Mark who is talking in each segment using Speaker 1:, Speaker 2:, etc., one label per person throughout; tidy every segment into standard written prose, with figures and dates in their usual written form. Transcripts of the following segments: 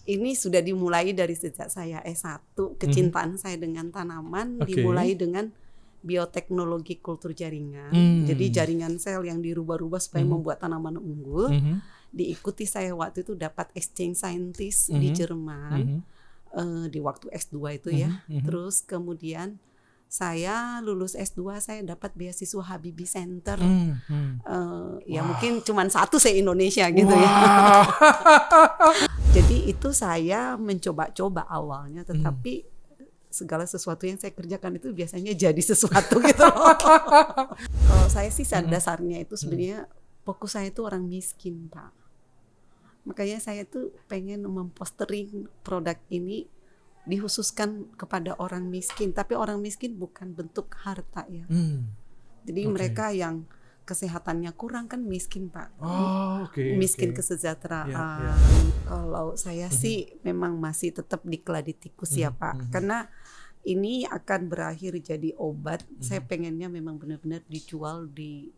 Speaker 1: ini sudah dimulai dari sejak saya S1. Kecintaan saya dengan tanaman dimulai dengan bioteknologi kultur jaringan. Jadi jaringan sel yang dirubah-rubah supaya membuat tanaman unggul. Diikuti saya waktu itu dapat exchange scientist di Jerman di waktu S2 itu ya. Terus kemudian saya lulus S2, saya dapat beasiswa Habibie Center. Ya mungkin cuma satu se-Indonesia gitu ya. Jadi itu saya mencoba-coba awalnya, tetapi segala sesuatu yang saya kerjakan itu biasanya jadi sesuatu gitu loh. Kalau saya sih dasarnya itu sebenarnya fokus saya itu orang miskin, Pak. Makanya saya tuh pengen mempostering produk ini dikhususkan kepada orang miskin, tapi orang miskin bukan bentuk harta ya. Jadi mereka yang kesehatannya kurang kan miskin, Pak. Miskin kesejahteraan. Kalau saya sih memang masih tetap di keladi tikus ya, Pak. Karena ini akan berakhir jadi obat. Saya pengennya memang benar-benar dijual di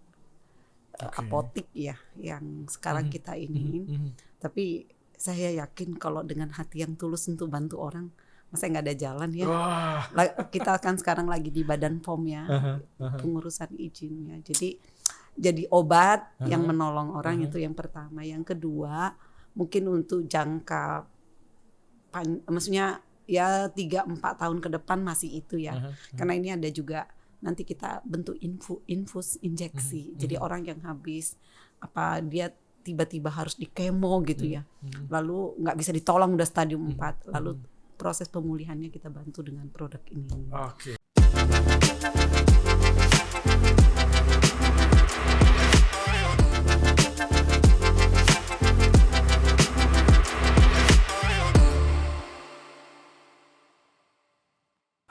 Speaker 1: apotik ya, yang sekarang kita iniin. Tapi saya yakin kalau dengan hati yang tulus untuk bantu orang, masa nggak ada jalan ya. Kita kan sekarang lagi di Badan POM ya, pengurusan izinnya. Jadi obat yang menolong orang itu yang pertama. Yang kedua mungkin untuk jangka maksudnya ya 3-4 tahun ke depan masih itu ya. Karena ini ada juga nanti kita bentuk infus injeksi. Jadi orang yang habis dia tiba-tiba harus di kemo gitu ya. Lalu nggak bisa ditolong udah stadium 4. Lalu proses pemulihannya kita bantu dengan produk ini.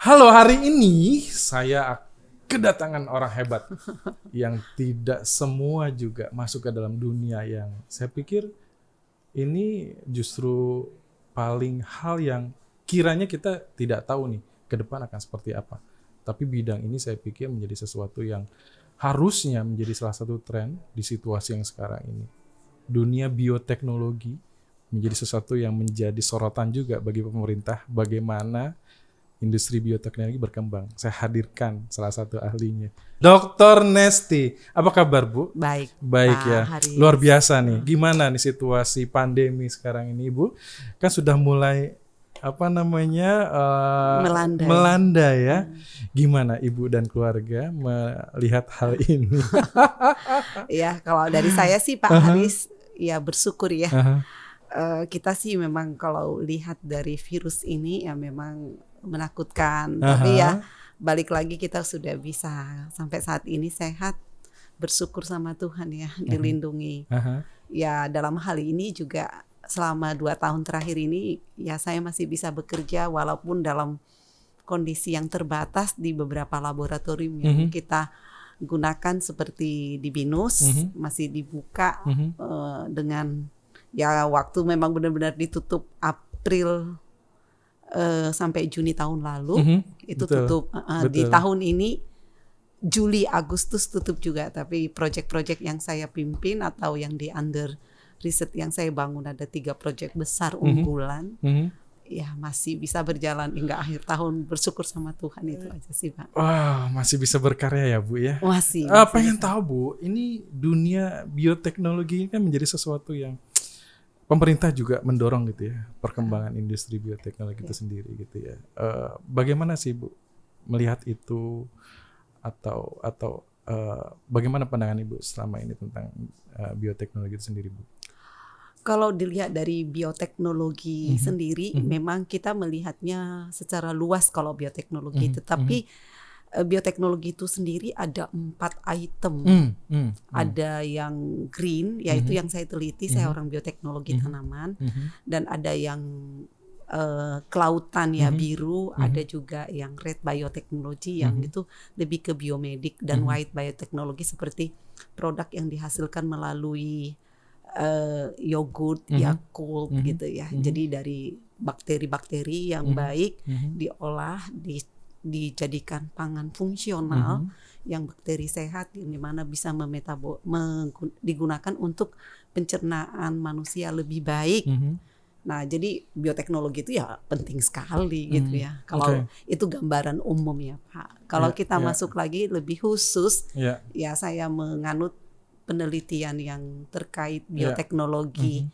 Speaker 2: Halo, hari ini saya kedatangan orang hebat yang tidak semua juga masuk ke dalam dunia yang saya pikir ini justru paling hal yang kiranya kita tidak tahu nih ke depan akan seperti apa. Tapi bidang ini saya pikir menjadi sesuatu yang harusnya menjadi salah satu tren di situasi yang sekarang ini. Dunia bioteknologi menjadi sesuatu yang menjadi sorotan juga bagi pemerintah, bagaimana industri bioteknologi berkembang. Saya hadirkan salah satu ahlinya, Dr. Nesti. Apa kabar, Bu?
Speaker 1: Baik
Speaker 2: ya.
Speaker 1: Haris.
Speaker 2: Luar biasa nih. Gimana nih situasi pandemi sekarang ini, Bu? Kan sudah mulai melanda ya. Gimana Ibu dan keluarga melihat hal ini?
Speaker 1: Ya, kalau dari saya sih Pak Haris ya bersyukur ya. Kita sih memang kalau lihat dari virus ini ya memang menakutkan. Tapi ya balik lagi kita sudah bisa sampai saat ini sehat, bersyukur sama Tuhan ya, dilindungi. Ya dalam hal ini juga selama 2 tahun terakhir ini ya saya masih bisa bekerja walaupun dalam kondisi yang terbatas di beberapa laboratorium yang kita gunakan seperti di BINUS masih dibuka dengan ya waktu memang benar-benar ditutup April sampai Juni tahun lalu itu tutup. Di tahun ini Juli Agustus tutup juga, tapi proyek-proyek yang saya pimpin atau yang di under riset yang saya bangun ada 3 proyek besar unggulan ya masih bisa berjalan hingga akhir tahun, bersyukur sama Tuhan itu aja sih Pak.
Speaker 2: Wah, masih bisa berkarya ya Bu ya.
Speaker 1: Masih
Speaker 2: pengen tahu Bu, ini dunia bioteknologi ini kan menjadi sesuatu yang pemerintah juga mendorong gitu ya, perkembangan industri bioteknologi itu sendiri gitu ya. Bagaimana sih Bu melihat itu atau bagaimana pandangan Ibu selama ini tentang bioteknologi itu sendiri Bu?
Speaker 1: Kalau dilihat dari bioteknologi sendiri, memang kita melihatnya secara luas kalau bioteknologi, tetapi bioteknologi itu sendiri ada 4 item. Ada yang green, yaitu yang saya teliti, saya orang bioteknologi tanaman, dan ada yang kelautan ya biru, ada juga yang red bioteknologi yang itu lebih ke biomedik, dan white bioteknologi seperti produk yang dihasilkan melalui yogurt, Yakult gitu ya. Jadi dari bakteri-bakteri yang baik diolah, dijadikan pangan fungsional yang bakteri sehat, yang dimana bisa digunakan untuk pencernaan manusia lebih baik. Nah, jadi bioteknologi itu ya penting sekali gitu ya. Kalau itu gambaran umum ya Pak. Kalau kita masuk lagi lebih khusus, ya saya menganut penelitian yang terkait bioteknologi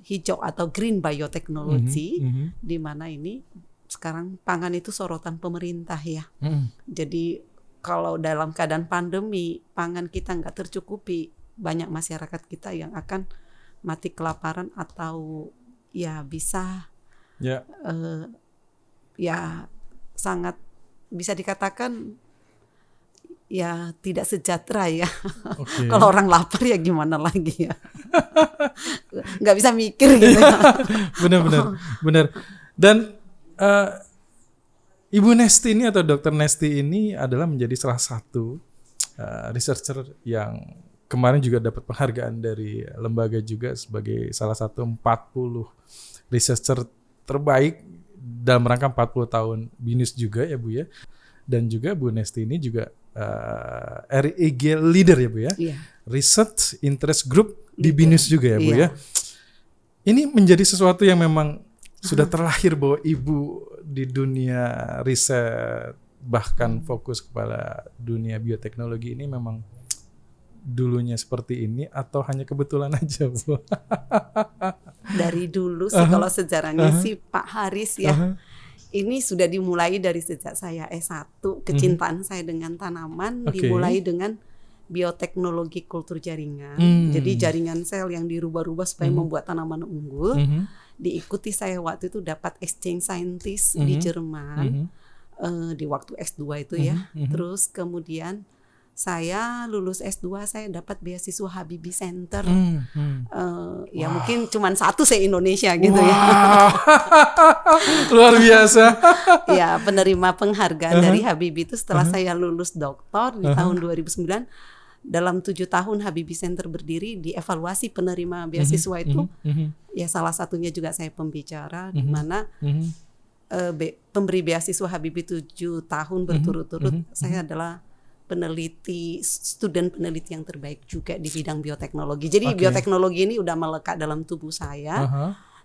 Speaker 1: hijau atau green biotechnology, di mana ini sekarang pangan itu sorotan pemerintah ya. Jadi kalau dalam keadaan pandemi pangan kita nggak tercukupi, banyak masyarakat kita yang akan mati kelaparan atau ya bisa ya sangat bisa dikatakan ya tidak sejahtera ya. Kalau orang lapar ya gimana lagi ya, nggak bisa mikir gitu.
Speaker 2: Benar. Dan Ibu Nesti ini atau Dr. Nesti ini adalah menjadi salah satu researcher yang kemarin juga dapat penghargaan dari lembaga juga sebagai salah satu 40 researcher terbaik dalam rangka 40 tahun BINUS juga ya Bu ya. Dan juga Bu Nesti ini juga RIG leader ya Bu ya. Research Interest Group di BINUS juga ya Bu ya. Ini menjadi sesuatu yang memang sudah terlahir bahwa Ibu di dunia riset bahkan fokus kepada dunia bioteknologi ini memang dulunya seperti ini atau hanya kebetulan aja Bu?
Speaker 1: Dari dulu sih kalau sejarahnya sih Pak Haris ya. Ini sudah dimulai dari sejak saya S1, kecintaan saya dengan tanaman dimulai dengan bioteknologi kultur jaringan. Jadi jaringan sel yang dirubah-rubah supaya membuat tanaman unggul. Diikuti saya waktu itu dapat exchange scientist di Jerman di waktu S2 itu ya. Terus kemudian saya lulus S2 saya dapat beasiswa Habibie Center. Ya mungkin cuman satu se-Indonesia gitu ya.
Speaker 2: Luar biasa.
Speaker 1: Ya penerima penghargaan dari Habibie itu setelah saya lulus doktor di tahun 2009. Dalam 7 tahun Habibie Center berdiri, dievaluasi penerima beasiswa itu. Ya salah satunya juga saya pembicara di mana pemberi beasiswa Habibie 7 tahun berturut-turut. Saya adalah student peneliti yang terbaik juga di bidang bioteknologi. Jadi bioteknologi ini udah melekat dalam tubuh saya.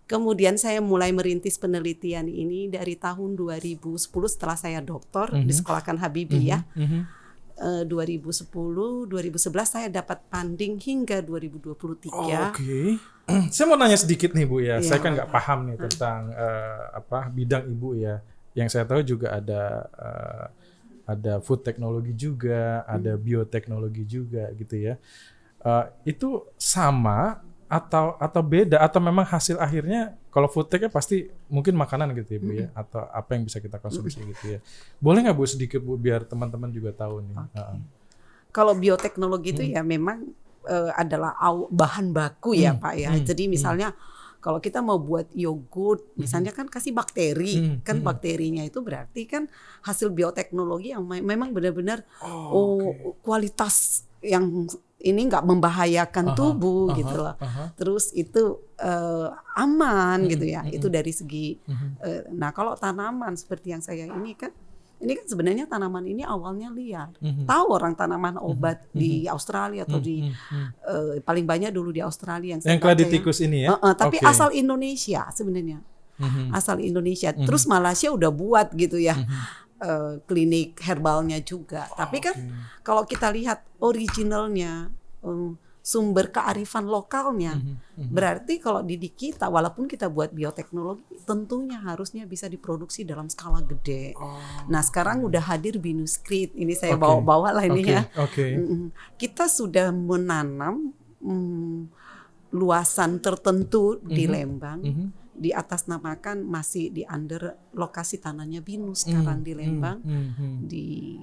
Speaker 1: Kemudian saya mulai merintis penelitian ini dari tahun 2010 setelah saya doktor disekolahkan Habibie ya. 2010, 2011 saya dapat funding hingga 2023.
Speaker 2: Saya mau nanya sedikit nih Bu ya. Saya kan nggak paham nih tentang bidang Ibu ya. Yang saya tahu juga ada food teknologi juga, ada bioteknologi juga gitu ya. Itu sama atau beda atau memang hasil akhirnya kalau food tech pasti mungkin makanan gitu ya Bu ya, atau apa yang bisa kita konsumsi gitu ya. Boleh nggak Bu sedikit Bu biar teman-teman juga tahu nih.
Speaker 1: Kalau bioteknologi itu ya memang adalah bahan baku ya Pak ya. Jadi misalnya kalau kita mau buat yogurt, misalnya kan kasih bakteri, kan bakterinya itu berarti kan hasil bioteknologi yang memang benar-benar kualitas yang ini nggak membahayakan tubuh gitu loh. Terus itu aman gitu ya. Itu dari segi. Nah kalau tanaman seperti yang saya ini kan sebenarnya tanaman ini awalnya liar. Tahu orang tanaman obat di Australia atau di paling banyak dulu di Australia yang
Speaker 2: kladitikus ini ya.
Speaker 1: Tapi asal Indonesia sebenarnya. Asal Indonesia. Terus Malaysia udah buat gitu ya. Klinik herbalnya juga. Tapi kan kalau kita lihat originalnya, sumber kearifan lokalnya, berarti kalau di kita walaupun kita buat bioteknologi tentunya harusnya bisa diproduksi dalam skala gede. Nah sekarang udah hadir BINUS Create, ini saya bawa-bawa lah ini ya. Kita sudah menanam luasan tertentu di Lembang. Di atas namakan masih di under lokasi tanahnya BINUS sekarang di Lembang. Di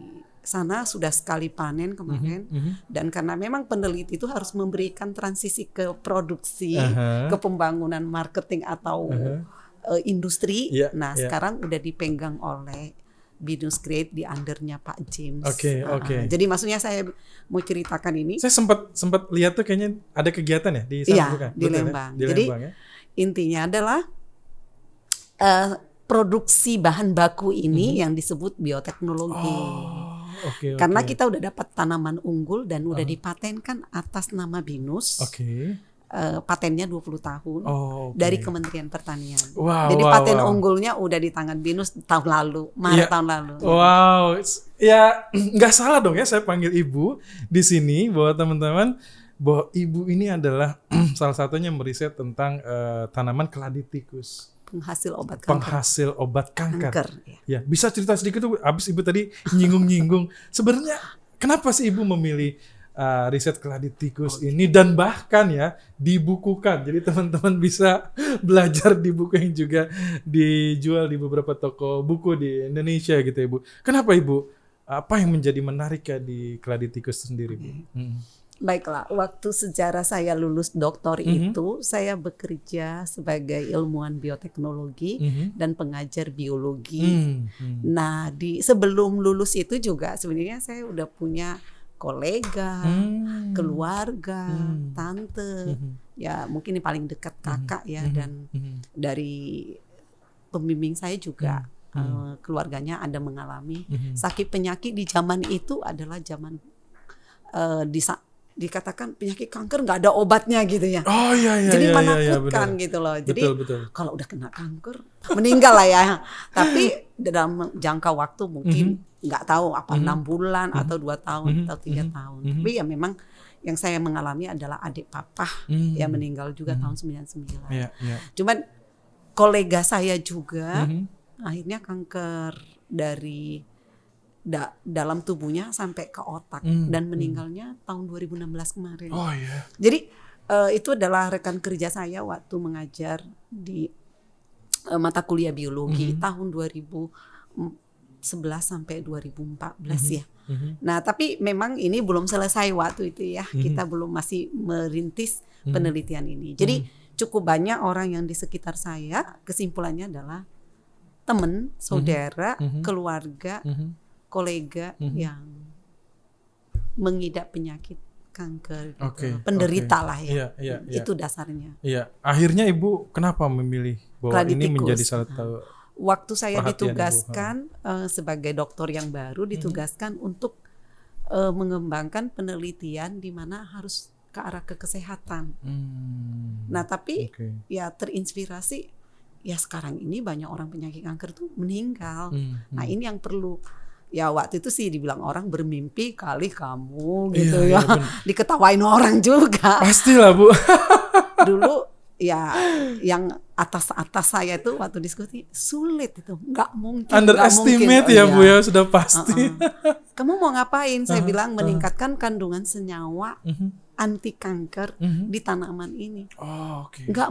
Speaker 1: sana sudah sekali panen kemarin. Dan karena memang peneliti itu harus memberikan transisi ke produksi, ke pembangunan marketing atau industri. Nah sekarang udah dipegang oleh BINUS Create di undernya Pak James. Jadi maksudnya saya mau ceritakan ini.
Speaker 2: Saya sempat lihat tuh kayaknya ada kegiatan ya di sana bukan?
Speaker 1: Di Lembang.
Speaker 2: Ya?
Speaker 1: Jadi
Speaker 2: Lembang, ya?
Speaker 1: Intinya adalah produksi bahan baku ini yang disebut bioteknologi. Karena kita udah dapat tanaman unggul dan udah dipatenkan atas nama BINUS. patennya 20 tahun
Speaker 2: Oh, oke.
Speaker 1: dari Kementerian Pertanian.
Speaker 2: Wow,
Speaker 1: Jadi
Speaker 2: wow,
Speaker 1: paten
Speaker 2: wow.
Speaker 1: unggulnya udah di tangan BINUS tahun lalu, Maret
Speaker 2: Ya.
Speaker 1: tahun lalu.
Speaker 2: Wow, ya nggak salah dong ya saya panggil ibu di sini bahwa teman-teman bahwa ibu ini adalah salah satunya meriset tentang tanaman keladi tikus,
Speaker 1: Penghasil obat kanker.
Speaker 2: penghasil obat kanker.
Speaker 1: Kanker, ya.
Speaker 2: Ya, bisa cerita sedikit tuh, abis ibu tadi nyinggung-nyinggung. Sebenarnya kenapa sih ibu memilih riset keladi tikus ini dan bahkan ya dibukukan, jadi teman-teman bisa belajar di buku yang juga dijual di beberapa toko buku di Indonesia gitu ya, Bu. Kenapa ibu? Apa yang menjadi menarik ya di keladi tikus sendiri, Bu?
Speaker 1: Baiklah, waktu sejarah saya lulus doktor itu, saya bekerja sebagai ilmuwan bioteknologi dan pengajar biologi. Nah, sebelum lulus itu juga sebenarnya saya udah punya kolega, keluarga, tante, ya mungkin yang paling dekat kakak ya, dan dari pembimbing saya juga keluarganya ada mengalami sakit penyakit di zaman itu adalah zaman dikatakan penyakit kanker nggak ada obatnya gitu ya.
Speaker 2: Oh iya iya.
Speaker 1: Jadi
Speaker 2: iya,
Speaker 1: menakutkan
Speaker 2: iya,
Speaker 1: gitu loh. Jadi
Speaker 2: betul.
Speaker 1: kalau udah kena kanker meninggal lah ya. Tapi dalam jangka waktu mungkin nggak tahu apa 6 bulan atau 2 tahun atau 3 tahun. Tapi ya memang yang saya mengalami adalah adik papa yang meninggal juga tahun 99.
Speaker 2: Iya, iya.
Speaker 1: Cuman kolega saya juga akhirnya kanker dari dalam tubuhnya sampai ke otak dan meninggalnya tahun 2016 kemarin.
Speaker 2: Oh iya.
Speaker 1: Jadi itu adalah rekan kerja saya waktu mengajar di mata kuliah biologi tahun 2011 sampai 2014 ya. Nah, tapi memang ini belum selesai waktu itu ya. Kita belum masih merintis penelitian ini. Jadi cukup banyak orang yang di sekitar saya, kesimpulannya adalah teman, saudara, keluarga, kolega yang mengidap penyakit kanker gitu. Penderita lah ya.
Speaker 2: Iya.
Speaker 1: Itu dasarnya.
Speaker 2: Iya, akhirnya ibu kenapa memilih bahwa
Speaker 1: Keladi
Speaker 2: ini
Speaker 1: tikus.
Speaker 2: menjadi salah satu
Speaker 1: Waktu saya
Speaker 2: perhatian
Speaker 1: ditugaskan sebagai dokter yang baru ditugaskan untuk mengembangkan penelitian di mana harus ke arah kesehatan. Nah, tapi ya terinspirasi ya sekarang ini banyak orang penyakit kanker tuh meninggal. Nah, ini yang perlu. Ya waktu itu sih dibilang orang bermimpi kali kamu gitu ya. Diketawain orang juga.
Speaker 2: Pastilah, Bu.
Speaker 1: Dulu ya yang atas saya itu waktu diskusi sulit itu, nggak mungkin.
Speaker 2: Underestimate ya, Bu ya, sudah pasti.
Speaker 1: Kamu mau ngapain? Saya bilang meningkatkan kandungan senyawa anti kanker di tanaman ini.
Speaker 2: Oh, oke.
Speaker 1: Nggak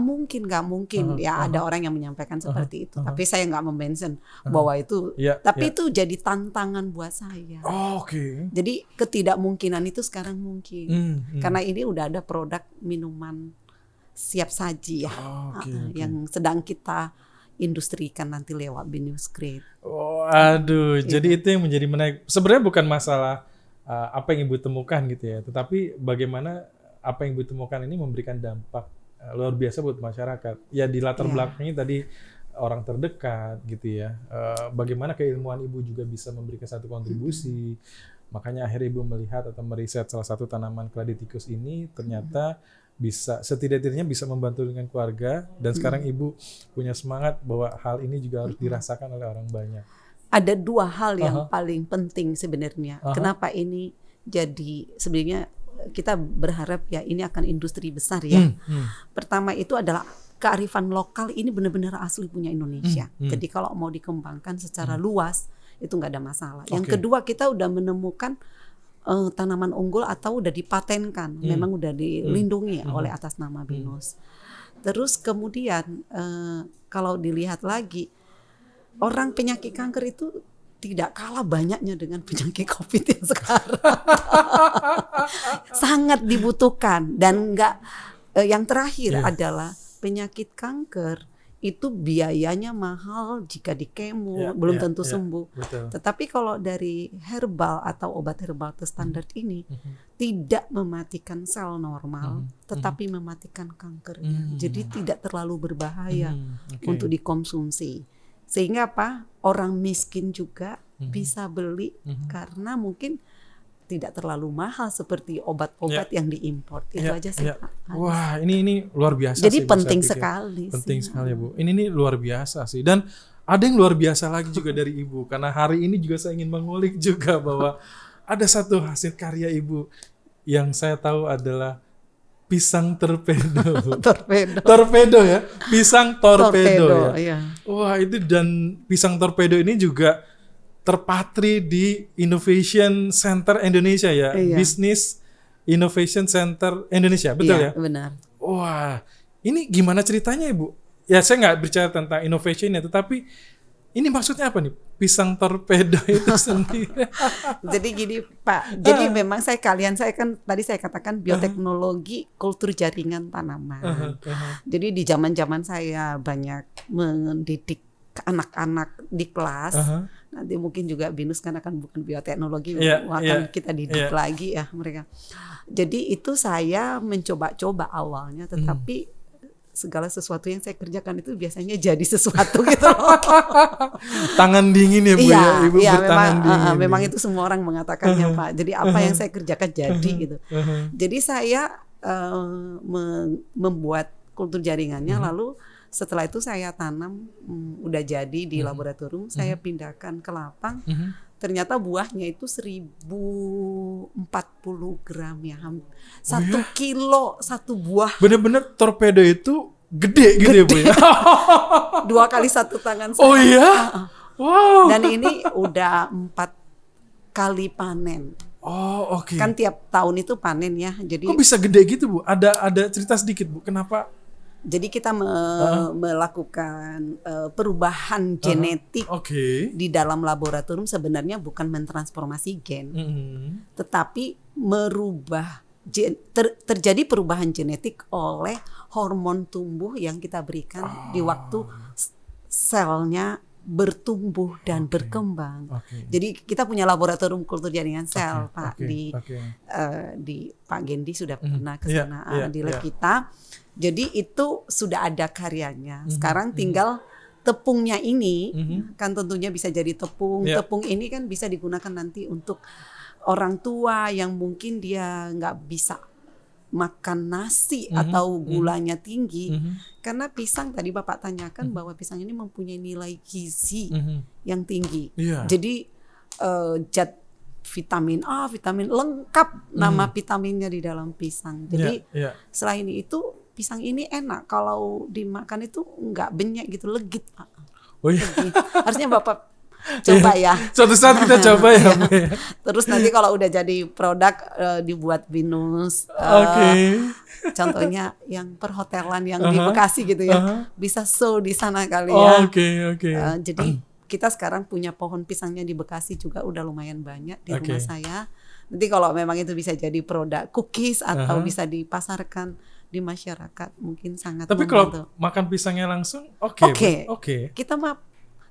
Speaker 1: mungkin. Ya ada orang yang menyampaikan seperti itu, tapi saya nggak mention bahwa itu. Tapi itu jadi tantangan buat saya.
Speaker 2: Oh, oke.
Speaker 1: Jadi ketidakmungkinan itu sekarang mungkin, karena ini udah ada produk minuman siap saji ya, yang sedang kita industrikan nanti lewat BINUS Grade.
Speaker 2: Oh, aduh, jadi itu yang menjadi menarik. Sebenarnya bukan masalah apa yang ibu temukan gitu ya, tetapi bagaimana apa yang ibu temukan ini memberikan dampak luar biasa buat masyarakat. Ya di latar belakangnya tadi orang terdekat gitu ya. Bagaimana keilmuan ibu juga bisa memberikan satu kontribusi. Makanya akhirnya ibu melihat atau meriset salah satu tanaman keladi tikus ini ternyata bisa setidaknya bisa membantu dengan keluarga, dan sekarang ibu punya semangat bahwa hal ini juga harus dirasakan oleh orang banyak.
Speaker 1: Ada 2 hal yang paling penting sebenarnya. Kenapa ini jadi sebenarnya kita berharap ya ini akan industri besar ya. Pertama itu adalah kearifan lokal ini benar-benar asli punya Indonesia. Jadi kalau mau dikembangkan secara luas itu nggak ada masalah. Yang kedua, kita udah menemukan tanaman unggul atau udah dipatenkan, memang udah dilindungi oleh atas nama BINUS. Terus kemudian kalau dilihat lagi, orang penyakit kanker itu tidak kalah banyaknya dengan penyakit COVID yang sekarang. Sangat dibutuhkan, dan yang terakhir adalah penyakit kanker itu biayanya mahal jika di kemo, belum tentu sembuh. Tetapi kalau dari herbal atau obat herbal terstandar ini tidak mematikan sel normal, tetapi mematikan kankernya. Jadi tidak terlalu berbahaya untuk dikonsumsi. Sehingga apa? Orang miskin juga bisa beli karena mungkin tidak terlalu mahal seperti obat-obat yang diimpor. Itu aja sih,
Speaker 2: ya.
Speaker 1: Pak.
Speaker 2: Wah, ini luar biasa
Speaker 1: Jadi
Speaker 2: sih, Bu,
Speaker 1: penting
Speaker 2: saya pikir.
Speaker 1: sekali
Speaker 2: Penting
Speaker 1: sih.
Speaker 2: sekali ya, Bu. Ini luar biasa sih. Dan ada yang luar biasa lagi juga dari Ibu. Karena hari ini juga saya ingin mengulik juga bahwa ada satu hasil karya Ibu yang saya tahu adalah pisang torpedo.
Speaker 1: Torpedo.
Speaker 2: Torpedo ya, pisang torpedo, ya.
Speaker 1: Iya.
Speaker 2: Wah, itu, dan pisang torpedo ini juga terpatri di Innovation Center Indonesia ya,
Speaker 1: Iya.
Speaker 2: Business Innovation Center Indonesia, betul
Speaker 1: Iya,
Speaker 2: ya?
Speaker 1: benar.
Speaker 2: Wah, ini gimana ceritanya, Ibu? Ya, saya nggak bicara tentang innovation-nya, tetapi ini maksudnya apa nih? Pisang torpedo itu sendiri.
Speaker 1: Jadi gini, Pak. Jadi memang saya kan tadi saya katakan bioteknologi kultur jaringan tanaman. Jadi di zaman-zaman saya banyak mendidik anak-anak di kelas. Nanti mungkin juga BINUS kan akan bukan bioteknologi, akan kita didik lagi ya mereka. Jadi itu saya mencoba-coba awalnya, tetapi segala sesuatu yang saya kerjakan itu biasanya jadi sesuatu gitu loh.
Speaker 2: Tangan dingin ya, Bu, ya? Ibu bertangan dingin.
Speaker 1: Memang itu semua orang mengatakannya, Pak. Jadi apa yang saya kerjakan jadi gitu. Jadi saya membuat kultur jaringannya, lalu setelah itu saya tanam, udah jadi di laboratorium, saya pindahkan ke lapang. Ternyata buahnya itu 1040 gram ya, 1 kilo satu buah.
Speaker 2: Bener-bener torpedo itu gede gitu ya, Bu ya?
Speaker 1: 2 kali 1 tangan saya.
Speaker 2: Oh iya? Wow.
Speaker 1: Dan ini udah 4 kali panen.
Speaker 2: Oh, oke.
Speaker 1: Kan tiap tahun itu panen ya. Jadi
Speaker 2: Kok bisa gede gitu, Bu? Ada cerita sedikit, Bu. Kenapa?
Speaker 1: Jadi kita melakukan perubahan genetik di dalam laboratorium, sebenarnya bukan mentransformasi gen, tetapi merubah terjadi perubahan genetik oleh hormon tumbuh yang kita berikan di waktu selnya bertumbuh dan berkembang. Jadi kita punya laboratorium kultur jaringan sel, Pak, di Pak Gendi sudah pernah ke sana di lab kita. Jadi itu sudah ada karyanya. Sekarang tinggal tepungnya ini kan tentunya bisa jadi tepung. Tepung ini kan bisa digunakan nanti untuk orang tua yang mungkin dia nggak bisa makan nasi atau gulanya tinggi. Karena pisang tadi Bapak tanyakan bahwa pisang ini mempunyai nilai gizi yang tinggi. Jadi zat vitamin A, vitamin lengkap nama vitaminnya di dalam pisang. Jadi selain itu pisang ini enak kalau dimakan itu nggak benyek gitu, legit, Pak.
Speaker 2: Oh iya.
Speaker 1: Harusnya Bapak coba ya.
Speaker 2: Suatu saat kita coba ya, Bu.
Speaker 1: Terus nanti kalau udah jadi produk dibuat BINUS. Contohnya yang perhotelan yang di Bekasi gitu ya. Bisa show di sana kali ya. Jadi kita sekarang punya pohon pisangnya di Bekasi juga udah lumayan banyak di rumah saya. Nanti kalau memang itu bisa jadi produk cookies atau bisa dipasarkan di masyarakat, mungkin sangat
Speaker 2: Tapi
Speaker 1: membantu.
Speaker 2: kalau makan pisangnya langsung kita
Speaker 1: mah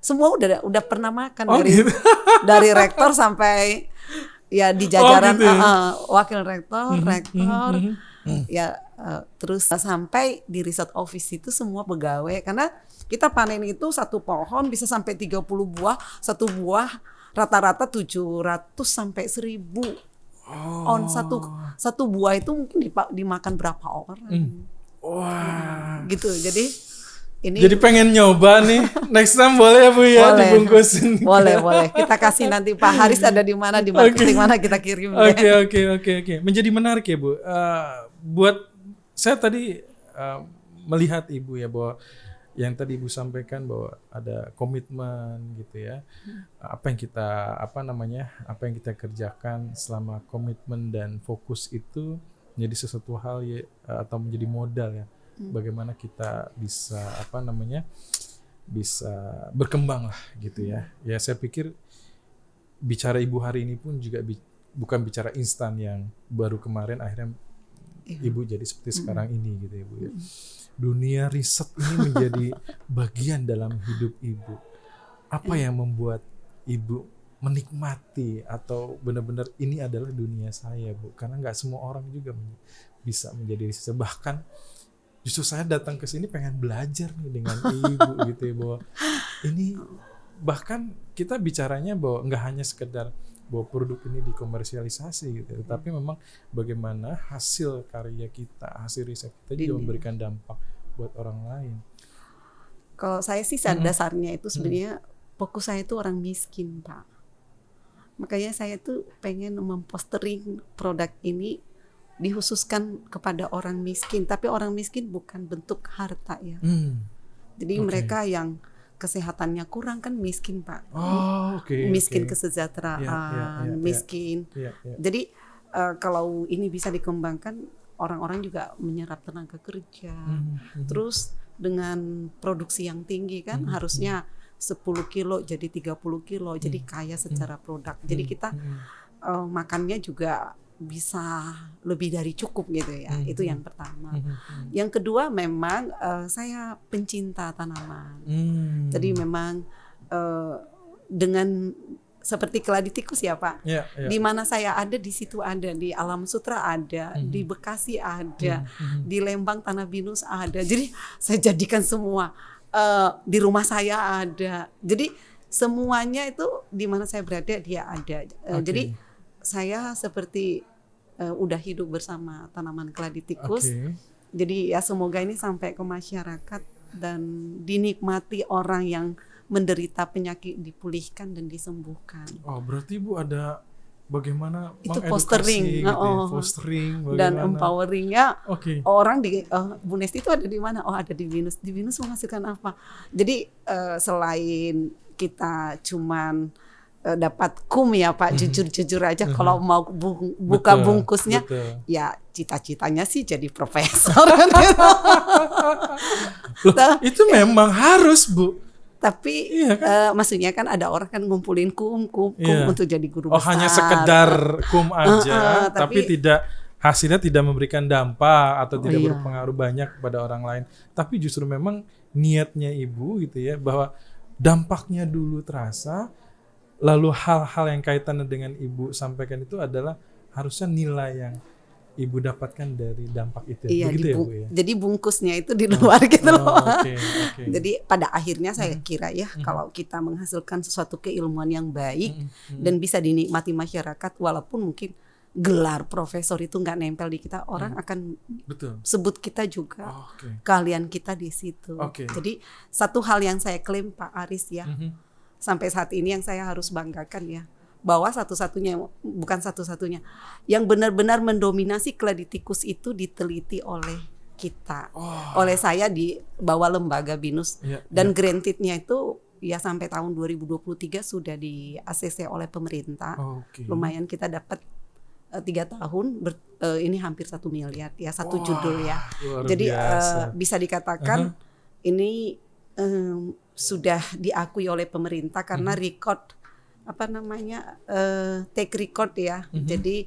Speaker 1: semua udah pernah makan dari rektor sampai ya di jajaran
Speaker 2: gitu ya?
Speaker 1: Wakil rektor, terus sampai di resort office itu semua pegawai, karena kita panen itu satu pohon bisa sampai 30 buah, satu buah rata-rata 700 sampai 1000 on satu buah itu mungkin dimakan berapa orang.
Speaker 2: Wah.
Speaker 1: Gitu. Jadi
Speaker 2: pengen nyoba nih. Next time boleh ya, Bu ya, dibungkusin.
Speaker 1: Boleh. Kita kasih nanti Pak Haris ada di mana, di marketing mana, kita kirim.
Speaker 2: Oke. Menjadi menarik ya, Bu. Buat saya tadi melihat Ibu ya, bahwa yang tadi Ibu sampaikan bahwa ada komitmen gitu ya. Apa yang kita kerjakan selama komitmen dan fokus itu menjadi sesuatu hal atau menjadi modal ya. Bagaimana kita bisa bisa berkembang lah gitu ya. Ya saya pikir bicara Ibu hari ini pun juga bukan bicara instan yang baru kemarin akhirnya Ibu jadi seperti sekarang ini gitu ya, Bu ya. Dunia riset ini menjadi bagian dalam hidup Ibu. Apa yang membuat Ibu menikmati atau benar-benar ini adalah dunia saya, Bu? Karena nggak semua orang juga bisa menjadi riset. Bahkan justru saya datang ke sini pengen belajar nih dengan Ibu gitu ya, bahwa ini bahkan kita bicaranya bahwa nggak hanya sekedar bahwa produk ini dikomersialisasi gitu. Tapi memang bagaimana hasil karya kita, hasil riset kita juga memberikan dampak buat orang lain.
Speaker 1: Kalau saya sih dasarnya itu sebenarnya fokus saya itu orang miskin, Pak. Makanya saya tuh pengen mempostering produk ini dikhususkan kepada orang miskin, tapi orang miskin bukan bentuk harta ya. Jadi mereka yang kesehatannya kurang kan miskin, Pak. Miskin kesejahteraan, miskin. Jadi kalau ini bisa dikembangkan, orang-orang juga menyerap tenaga kerja. Terus dengan produksi yang tinggi kan harusnya 10 kilo jadi 30 kilo, jadi kaya secara produk. Jadi kita makannya juga bisa lebih dari cukup gitu ya. Itu yang pertama. Yang kedua memang saya pencinta tanaman. Jadi memang dengan seperti keladi tikus ya Pak. Di mana saya ada di situ ada, di Alam Sutra ada, di Bekasi ada, di Lembang Tanah Binus ada. Jadi saya jadikan semua di rumah saya ada. Jadi semuanya itu di mana saya berada dia ada. Jadi saya seperti udah hidup bersama tanaman keladi tikus. Jadi ya semoga ini sampai ke masyarakat dan dinikmati orang yang menderita penyakit, dipulihkan dan disembuhkan.
Speaker 2: Berarti Bu ada bagaimana
Speaker 1: itu
Speaker 2: fostering, gitu ya? Fostering
Speaker 1: dan empoweringnya. Orang di Bu Nesti itu ada di mana? Ada di Binus. Di Binus menghasilkan apa? Jadi selain kita cuman dapat ya Pak, jujur-jujur aja kalau mau buka bungkusnya, ya cita-citanya sih jadi profesor.
Speaker 2: Itu memang harus Bu.
Speaker 1: Tapi maksudnya kan ada orang kan ngumpulin kum untuk jadi guru besar.
Speaker 2: Hanya sekedar kum aja, tapi tidak hasilnya tidak memberikan dampak atau tidak berpengaruh banyak kepada orang lain. Tapi justru memang niatnya Ibu gitu ya, bahwa dampaknya dulu terasa, lalu hal-hal yang kaitannya dengan Ibu sampaikan itu adalah harusnya nilai yang Ibu dapatkan dari dampak itu. Begitu ya Bu ya? Jadi
Speaker 1: bungkusnya itu di luar gitu loh. Jadi pada akhirnya saya kira ya kalau kita menghasilkan sesuatu keilmuan yang baik dan bisa dinikmati masyarakat, walaupun mungkin gelar profesor itu nggak nempel di kita, orang akan sebut kita juga keahlian kita di situ. Jadi satu hal yang saya klaim Pak Aris ya, sampai saat ini yang saya harus banggakan ya, bahwa bukan satu-satunya yang benar-benar mendominasi keladi tikus itu diteliti oleh kita, oleh saya di bawah lembaga Binus dan granted-nya itu ya sampai tahun 2023 sudah di ACC oleh pemerintah. Lumayan kita dapat 3 tahun ini hampir 1 miliar ya, satu judul ya. Jadi bisa dikatakan ini sudah diakui oleh pemerintah karena record take record ya. Jadi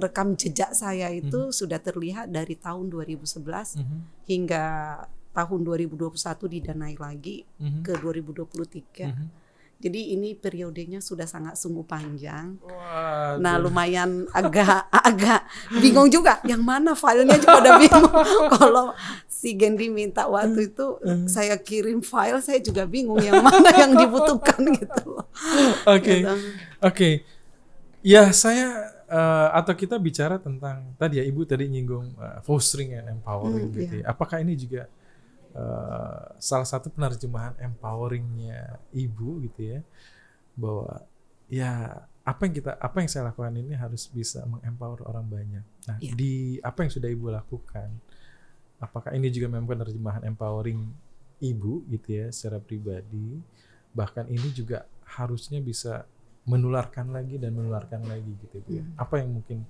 Speaker 1: rekam jejak saya itu sudah terlihat dari tahun 2011 hingga tahun 2021 didanai lagi ke 2023. Jadi ini periodenya sudah sangat sungguh panjang. Nah lumayan agak bingung juga yang mana filenya, juga udah bingung. Kalau si Gendi minta waktu itu saya kirim file, saya juga bingung yang mana yang dibutuhkan gitu.
Speaker 2: Oke. Ya saya atau kita bicara tentang tadi ya, Ibu tadi nyinggung fostering and empowering gitu ya. Apakah ini juga salah satu penerjemahan empoweringnya Ibu gitu ya, bahwa ya apa yang saya lakukan ini harus bisa mengempower orang banyak. Nah di apa yang sudah Ibu lakukan, apakah ini juga memang penerjemahan empowering Ibu gitu ya secara pribadi, bahkan ini juga harusnya bisa menularkan lagi gitu ya. Apa yang mungkin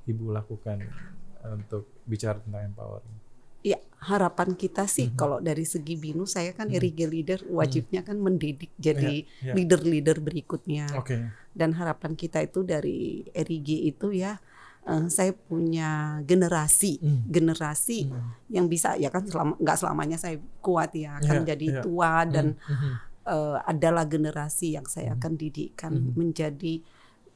Speaker 2: Ibu lakukan untuk bicara tentang empowering?
Speaker 1: Ya, harapan kita sih kalau dari segi Binus, saya kan RIG leader, wajibnya kan mendidik jadi leader-leader berikutnya. Dan harapan kita itu dari RIG itu ya, saya punya generasi yang bisa ya kan, nggak selamanya saya kuat ya, akan jadi tua dan adalah generasi yang saya akan didikkan menjadi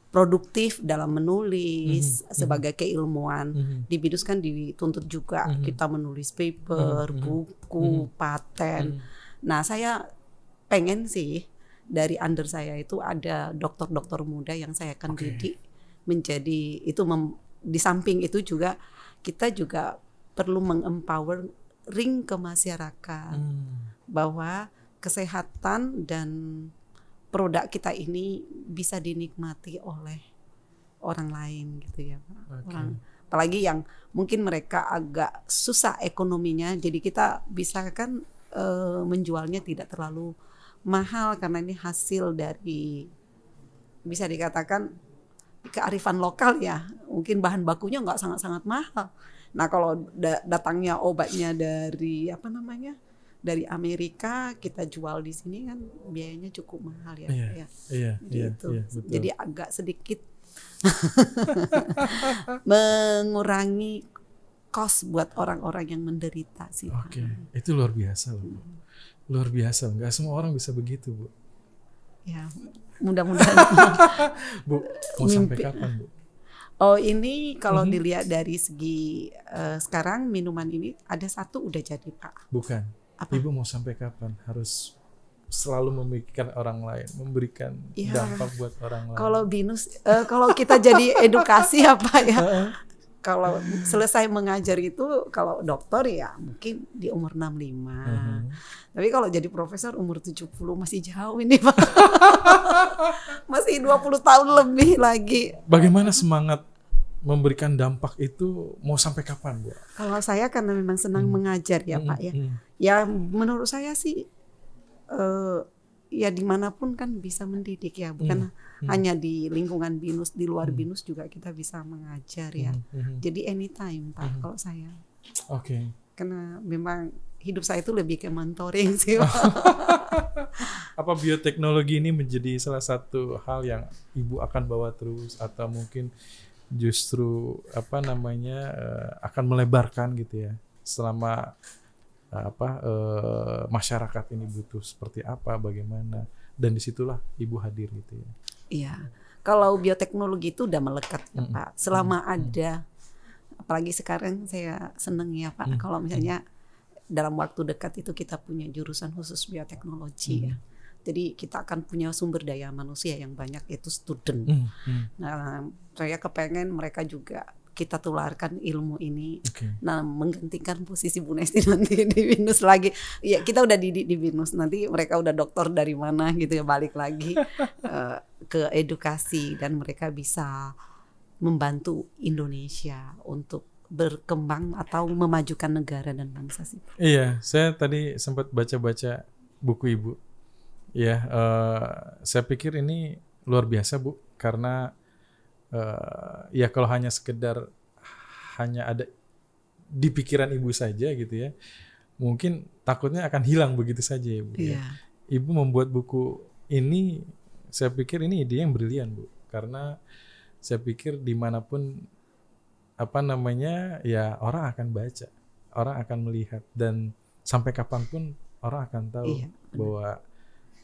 Speaker 1: produktif dalam menulis sebagai keilmuan. Di Binus kan dituntut juga kita menulis paper, buku, paten. Nah saya pengen sih dari under saya itu ada dokter-dokter muda yang saya akan didik menjadi itu di samping itu juga kita juga perlu mengempowering ke masyarakat bahwa kesehatan dan produk kita ini bisa dinikmati oleh orang lain gitu ya Pak. Apalagi yang mungkin mereka agak susah ekonominya, jadi kita bisa kan menjualnya tidak terlalu mahal karena ini hasil dari bisa dikatakan kearifan lokal ya, mungkin bahan bakunya nggak sangat-sangat mahal. Nah kalau datangnya obatnya dari dari Amerika, kita jual di sini kan biayanya cukup mahal ya. Betul. Jadi agak sedikit mengurangi cost buat orang-orang yang menderita sih.
Speaker 2: Itu luar biasa loh. Luar biasa, nggak semua orang bisa begitu Bu.
Speaker 1: Ya, mudah-mudahan.
Speaker 2: Bu, mau sampai kapan Bu?
Speaker 1: Oh ini kalau dilihat dari segi sekarang minuman ini ada satu udah jadi Pak.
Speaker 2: Bukan.
Speaker 1: Apa?
Speaker 2: Ibu mau sampai kapan harus selalu memikirkan orang lain, memberikan dampak buat orang lain?
Speaker 1: Kalau binus, kalau kita jadi edukasi apa ya? Kalau selesai mengajar itu, kalau dokter ya mungkin di umur 65. Tapi kalau jadi profesor umur 70 masih jauh ini Pak. Masih 20 tahun lebih lagi.
Speaker 2: Bagaimana semangat memberikan dampak itu mau sampai kapan Bu?
Speaker 1: Kalau saya karena memang senang mengajar ya Pak ya. Ya menurut saya sih ya dimanapun kan bisa mendidik ya, bukan hanya di lingkungan BINUS, di luar BINUS juga kita bisa mengajar ya. Jadi anytime Pak kalau saya. Karena memang hidup saya itu lebih ke mentoring sih Pak.
Speaker 2: Apa bioteknologi ini menjadi salah satu hal yang Ibu akan bawa terus atau mungkin justru akan melebarkan gitu ya selama masyarakat ini butuh seperti apa, bagaimana, dan disitulah Ibu hadir gitu ya.
Speaker 1: Iya, kalau bioteknologi itu udah melekat ya Pak. Selama ada, apalagi sekarang saya seneng ya Pak. Kalau misalnya dalam waktu dekat itu kita punya jurusan khusus bioteknologi ya. Jadi kita akan punya sumber daya manusia yang banyak, yaitu student. Nah, saya kepengen mereka juga kita tularkan ilmu ini. Nah, menggantikan posisi Bu Nesti nanti di BINUS lagi. Ya, kita udah didik di BINUS, nanti mereka udah dokter dari mana gitu ya, balik lagi ke edukasi dan mereka bisa membantu Indonesia untuk berkembang atau memajukan negara dan bangsa sih.
Speaker 2: Iya, saya tadi sempat baca-baca buku Ibu. Ya, saya pikir ini luar biasa Bu, karena ya kalau hanya sekedar hanya ada di pikiran Ibu saja gitu ya, mungkin takutnya akan hilang begitu saja ya Bu. Ya. Ibu membuat buku ini, saya pikir ini ide yang brilian Bu, karena saya pikir dimanapun ya orang akan baca, orang akan melihat, dan sampai kapanpun orang akan tahu bahwa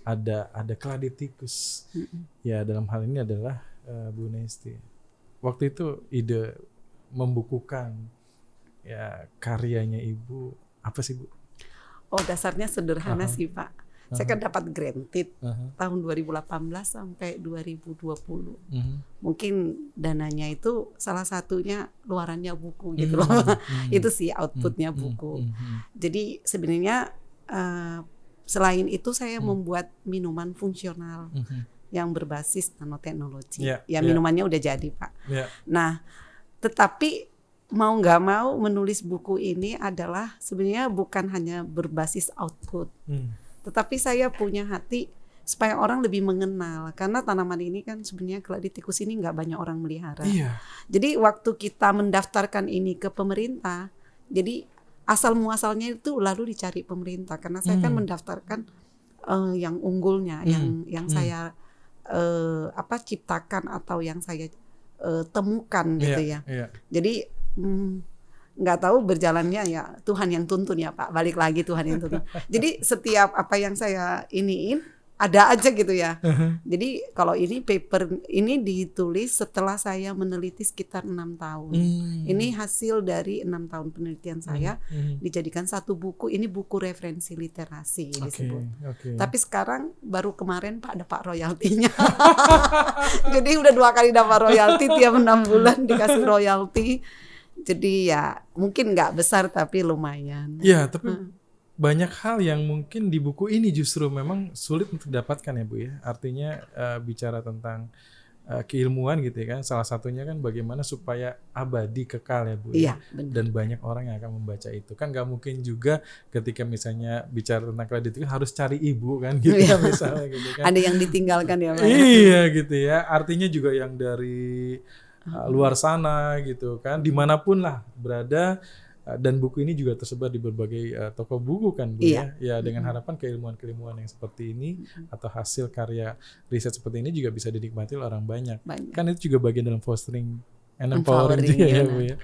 Speaker 2: ada keladi tikus. Ya dalam hal ini adalah Bu Nesti. Waktu itu ide membukukan ya karyanya Ibu apa sih Bu?
Speaker 1: Oh dasarnya sederhana sih Pak. Saya kan dapat granted tahun 2018 sampai 2020. Mungkin dananya itu salah satunya luarannya buku gitu loh. Itu sih outputnya buku. Jadi sebenarnya selain itu saya membuat minuman fungsional yang berbasis nanoteknologi. Minumannya udah jadi Pak. Nah, tetapi mau nggak mau menulis buku ini adalah sebenarnya bukan hanya berbasis output, tetapi saya punya hati supaya orang lebih mengenal, karena tanaman ini kan sebenarnya keladi tikus ini nggak banyak orang melihara. Jadi waktu kita mendaftarkan ini ke pemerintah, jadi asal muasalnya itu lalu dicari pemerintah, karena saya kan mendaftarkan yang unggulnya, yang saya ciptakan atau yang saya temukan gitu ya. Jadi nggak tahu berjalannya ya Tuhan yang tuntun ya Pak, balik lagi Tuhan yang tuntun. Jadi setiap apa yang saya iniin ada aja gitu ya. Jadi kalau ini paper ini ditulis setelah saya meneliti sekitar 6 tahun. Ini hasil dari 6 tahun penelitian saya dijadikan satu buku. Ini buku referensi literasi disebut. Tapi sekarang baru kemarin Pak ada Pak royaltinya. Jadi udah 2 kali dapat royalti, tiap 6 bulan dikasih royalti. Jadi ya mungkin nggak besar tapi lumayan.
Speaker 2: Ya, tapi banyak hal yang mungkin di buku ini justru memang sulit untuk didapatkan ya Bu ya. Artinya bicara tentang keilmuan gitu ya kan. Salah satunya kan bagaimana supaya abadi kekal ya Bu ya. Dan banyak orang yang akan membaca itu. Kan nggak mungkin juga ketika misalnya bicara tentang kredit itu harus cari ibu kan gitu ya misalnya gitu kan.
Speaker 1: Ada yang ditinggalkan ya Pak.
Speaker 2: Iya gitu ya. Artinya juga yang dari luar sana gitu kan. Dimanapun lah berada. Dan buku ini juga tersebar di berbagai toko buku kan Bu ya. Ya dengan harapan keilmuan-keilmuan yang seperti ini atau hasil karya riset seperti ini juga bisa dinikmati oleh orang banyak. Kan itu juga bagian dalam fostering and empowering juga ya Bu ya.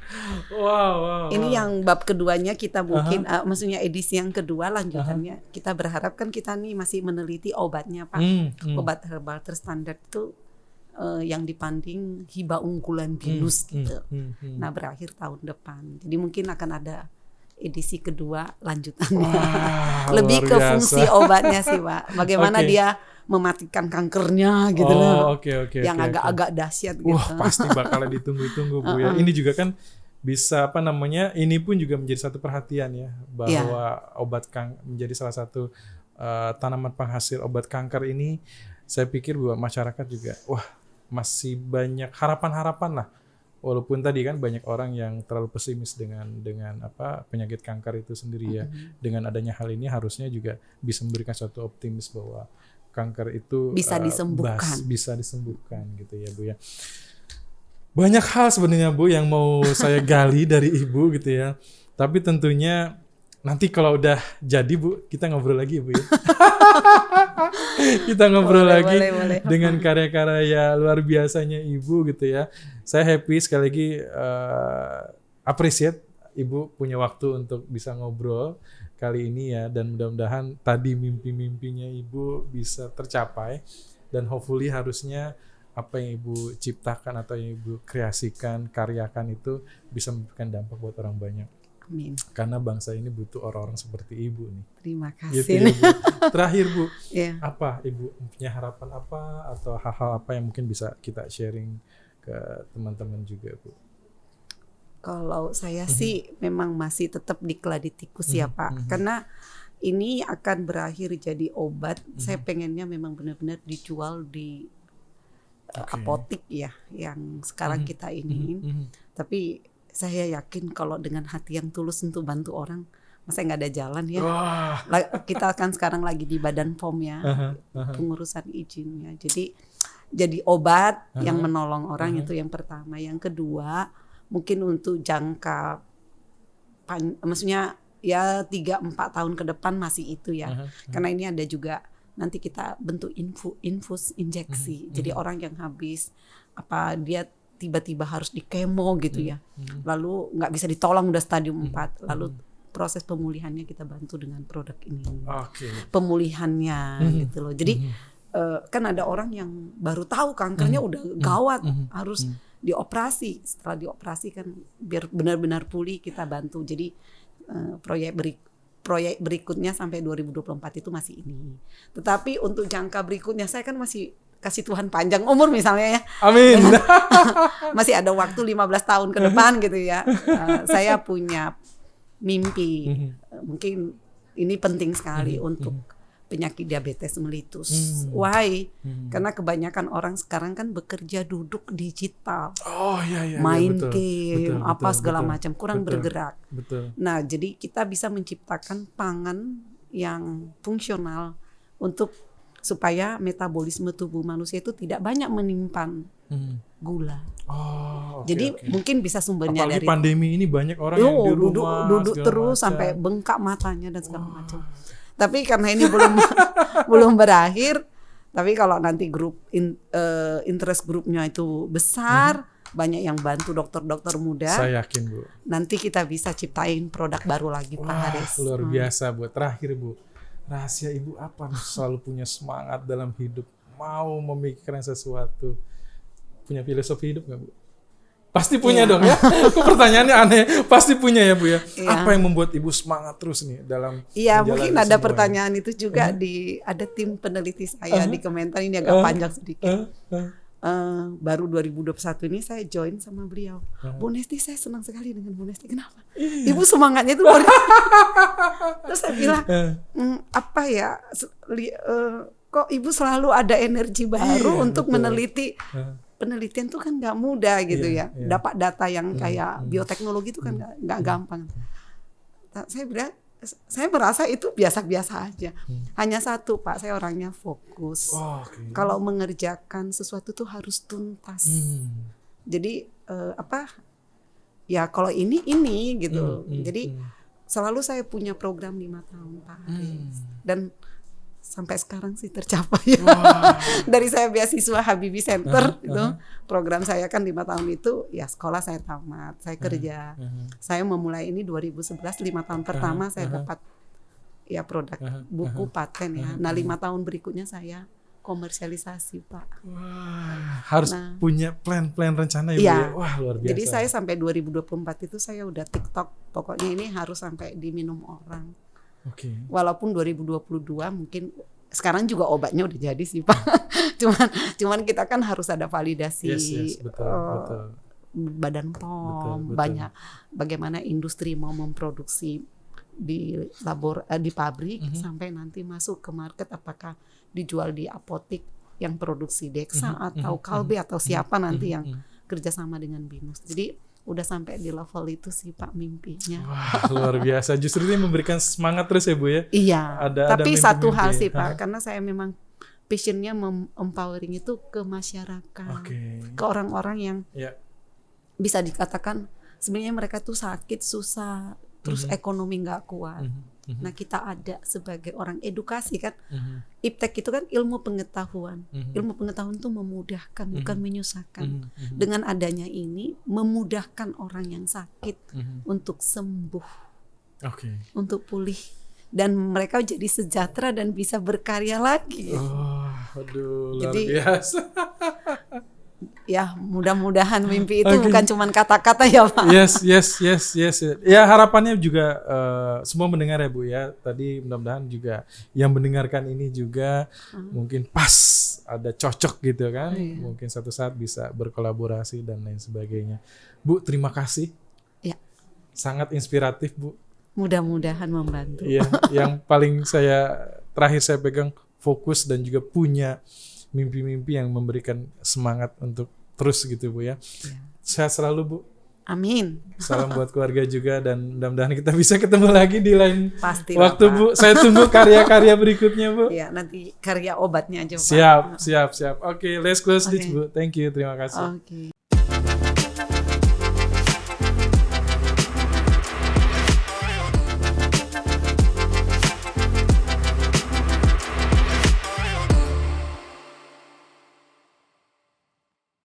Speaker 2: Wow.
Speaker 1: Ini yang bab keduanya kita mungkin maksudnya edisi yang kedua lanjutannya kita berharap kan kita nih masih meneliti obatnya Pak. Obat herbal terstandar itu yang dipanding hibah unggulan binus gitu. Nah berakhir tahun depan. Jadi mungkin akan ada edisi kedua lanjutannya. Lebih ke fungsi obatnya sih Pak. Bagaimana dia mematikan kankernya gitu loh. Yang agak-agak dahsyat gitu.
Speaker 2: Wah pasti bakal ditunggu-tunggu Bu ya. Ini juga kan bisa ini pun juga menjadi satu perhatian ya. Bahwa obat menjadi salah satu tanaman penghasil obat kanker ini. Saya pikir bahwa masyarakat juga masih banyak harapan-harapan lah. Walaupun tadi kan banyak orang yang terlalu pesimis dengan penyakit kanker itu sendiri ya. Dengan adanya hal ini harusnya juga bisa memberikan suatu optimis bahwa kanker itu
Speaker 1: bisa disembuhkan.
Speaker 2: Bisa disembuhkan gitu ya Bu ya. Banyak hal sebenarnya Bu yang mau saya gali dari Ibu gitu ya. Tapi tentunya nanti kalau udah jadi Bu, kita ngobrol lagi Bu ya. Kita ngobrol lagi dengan karya-karya luar biasanya Ibu gitu ya. Saya happy sekali lagi appreciate Ibu punya waktu untuk bisa ngobrol kali ini ya. Dan mudah-mudahan tadi mimpi-mimpinya Ibu bisa tercapai. Dan hopefully harusnya apa yang Ibu ciptakan atau yang Ibu kreasikan, karyakan itu bisa memberikan dampak buat orang banyak.
Speaker 1: Amin.
Speaker 2: Karena bangsa ini butuh orang-orang seperti Ibu nih.
Speaker 1: Terima kasih.
Speaker 2: Gitu ya, Bu. Terakhir Bu, apa Ibu punya harapan apa atau hal-hal apa yang mungkin bisa kita sharing ke teman-teman juga Bu?
Speaker 1: Kalau saya sih memang masih tetap di keladi tikus ya Pak. Karena ini akan berakhir jadi obat. Saya pengennya memang benar-benar dijual di apotik ya, yang sekarang kita ingin. Tapi saya yakin kalau dengan hati yang tulus untuk bantu orang, masa nggak ada jalan ya. Kita kan sekarang lagi di Badan POM ya, pengurusan izinnya. Jadi obat yang menolong orang itu yang pertama. Yang kedua, mungkin untuk jangka maksudnya ya 3-4 tahun ke depan masih itu ya. Karena ini ada juga nanti kita bentuk infus injeksi. Jadi orang yang habis dia tiba-tiba harus di kemo gitu ya. Lalu nggak bisa ditolong udah stadium 4. Lalu proses pemulihannya kita bantu dengan produk ini. Pemulihannya gitu loh. Jadi kan ada orang yang baru tahu kankernya udah gawat, harus dioperasi. Setelah dioperasi kan biar benar-benar pulih kita bantu. Jadi proyek berikutnya sampai 2024 itu masih ini. Tetapi untuk jangka berikutnya saya kan masih kasih Tuhan panjang umur misalnya ya.
Speaker 2: Amin.
Speaker 1: Masih ada waktu 15 tahun ke depan gitu ya. Saya punya mimpi. Mungkin ini penting sekali untuk penyakit diabetes mellitus. Why? Karena kebanyakan orang sekarang kan bekerja duduk digital. Main game, segala macam, kurang bergerak. Nah, jadi kita bisa menciptakan pangan yang fungsional untuk supaya metabolisme tubuh manusia itu tidak banyak menyimpan gula. Jadi mungkin bisa sumbernya
Speaker 2: apalagi
Speaker 1: dari
Speaker 2: pandemi ini banyak orang yang di rumah
Speaker 1: duduk terus sampai bengkak matanya dan segala macam. Tapi karena ini belum berakhir, tapi kalau nanti grup interest grupnya itu besar, banyak yang bantu dokter-dokter muda.
Speaker 2: Saya yakin Bu.
Speaker 1: Nanti kita bisa ciptain produk baru lagi Pak Haris.
Speaker 2: Luar biasa Bu. Terakhir Bu, rahasia ibu apa selalu punya semangat dalam hidup, mau memikirkan sesuatu, punya filosofi hidup nggak Bu? Pasti punya dong ya. Pertanyaannya aneh. Pasti punya ya Bu ya. Apa yang membuat ibu semangat terus nih dalam
Speaker 1: mungkin ada pertanyaan itu juga ada tim peneliti saya di Kementan, ini agak panjang sedikit. Baru 2021 ini saya join sama beliau. Bu Nesti, saya senang sekali dengan Bu Nesti. Kenapa? Ibu semangatnya itu luar biasa. Terus saya bilang, apa ya? Kok ibu selalu ada energi baru untuk meneliti? Penelitian tuh kan nggak mudah gitu ya. Dapat data yang kayak bioteknologi itu kan nggak gampang. Saya bilang, saya merasa itu biasa-biasa aja. Hanya satu Pak, saya orangnya fokus. Kalau mengerjakan sesuatu tuh harus tuntas. Jadi ya kalau ini gitu. Jadi selalu saya punya program 5 tahun Pak. Dan sampai sekarang sih tercapai. Dari saya beasiswa Habibie Center itu program saya kan 5 tahun itu ya sekolah saya tamat, saya kerja. Saya memulai ini 2011, 5 tahun pertama saya dapat ya produk buku paten ya. Nah 5 tahun berikutnya saya komersialisasi Pak.
Speaker 2: Harus punya plan rencana ya Bu ya. Wah luar biasa.
Speaker 1: Jadi saya sampai 2024 itu saya udah TikTok, pokoknya ini harus sampai diminum orang. Walaupun 2022 mungkin sekarang juga obatnya udah jadi sih Pak. cuman kita kan harus ada validasi. Betul. Badan POM, banyak bagaimana industri mau memproduksi di pabrik sampai nanti masuk ke market, apakah dijual di apotik yang produksi Dexa atau Kalbe atau siapa nanti yang kerjasama dengan Binus. Jadi udah sampai di level itu sih Pak mimpinya.
Speaker 2: Wah luar biasa, justru ini memberikan semangat terus ya Bu ya.
Speaker 1: Iya, tapi
Speaker 2: ada
Speaker 1: satu hal sih Pak, karena saya memang passionnya empowering itu ke masyarakat, ke orang-orang yang bisa dikatakan sebenarnya mereka tuh sakit, susah, terus ekonomi nggak kuat. Nah kita ada sebagai orang edukasi kan, iptek itu kan ilmu pengetahuan. Ilmu pengetahuan itu memudahkan, bukan menyusahkan. Dengan adanya ini memudahkan orang yang sakit untuk sembuh, untuk pulih, dan mereka jadi sejahtera dan bisa berkarya lagi.
Speaker 2: Luar biasa.
Speaker 1: Ya mudah-mudahan mimpi itu bukan cuma kata-kata ya Pak.
Speaker 2: Yes. Ya harapannya juga semua mendengar ya Bu ya. Tadi mudah-mudahan juga yang mendengarkan ini juga mungkin pas ada cocok gitu kan. Mungkin satu saat bisa berkolaborasi dan lain sebagainya. Bu terima kasih. Sangat inspiratif Bu.
Speaker 1: Mudah-mudahan membantu.
Speaker 2: Iya, yang paling terakhir saya pegang fokus dan juga punya mimpi-mimpi yang memberikan semangat untuk terus gitu Bu ya. Sehat selalu Bu.
Speaker 1: Amin.
Speaker 2: Salam buat keluarga juga dan mudah-mudahan kita bisa ketemu lagi di lain waktu
Speaker 1: Pak.
Speaker 2: Bu. Saya tunggu karya-karya berikutnya Bu.
Speaker 1: Iya, nanti karya obatnya aja Pak.
Speaker 2: Siap. Oke, let's close this Bu. Thank you, terima kasih.